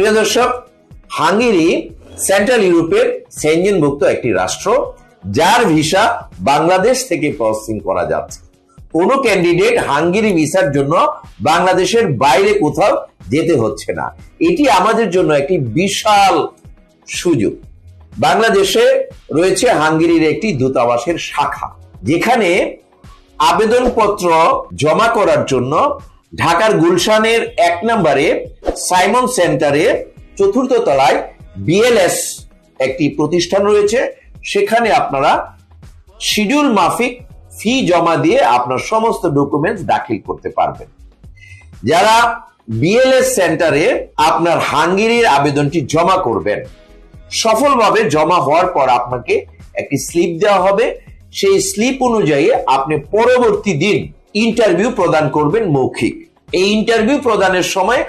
প্রিয় দর্শক, Hungary central ইউরোপের সেনজেনভুক্ত একটি রাষ্ট্র, যার ভিসা বাংলাদেশ থেকে প্রসেসিং করা যাচ্ছে। কোনো ক্যান্ডিডেট হাঙ্গেরি ভিসার জন্য বাংলাদেশের বাইরে কোথাও যেতে হচ্ছে না। এটি আমাদের জন্য একটি বিশাল সুযোগ। বাংলাদেশে রয়েছে হাঙ্গেরির একটি দূতাবাসের শাখা, যেখানে আবেদনপত্র জমা করার জন্য ঢাকার গুলশানের 1 নম্বরে সাইমন সেন্টারে 4th তলায় বিএলএস একটি প্রতিষ্ঠান রয়েছে। সেখানে আপনারা শিডিউল মাফিক ফি জমা দিয়ে আপনার সমস্ত ডকুমেন্টস দাখিল করতে পারবেন। যারা বিএলএস সেন্টারে আপনার হাঙ্গেরির আবেদনটি জমা করবেন, সফলভাবে জমা হওয়ার পর আপনাকে একটি স্লিপ দেওয়া হবে। সেই স্লিপ অনুযায়ী আপনি পরবর্তী দিন ইন্টারভিউ প্রদান করবেন মৌখিক। এই ইন্টারভিউ প্রদানের সময়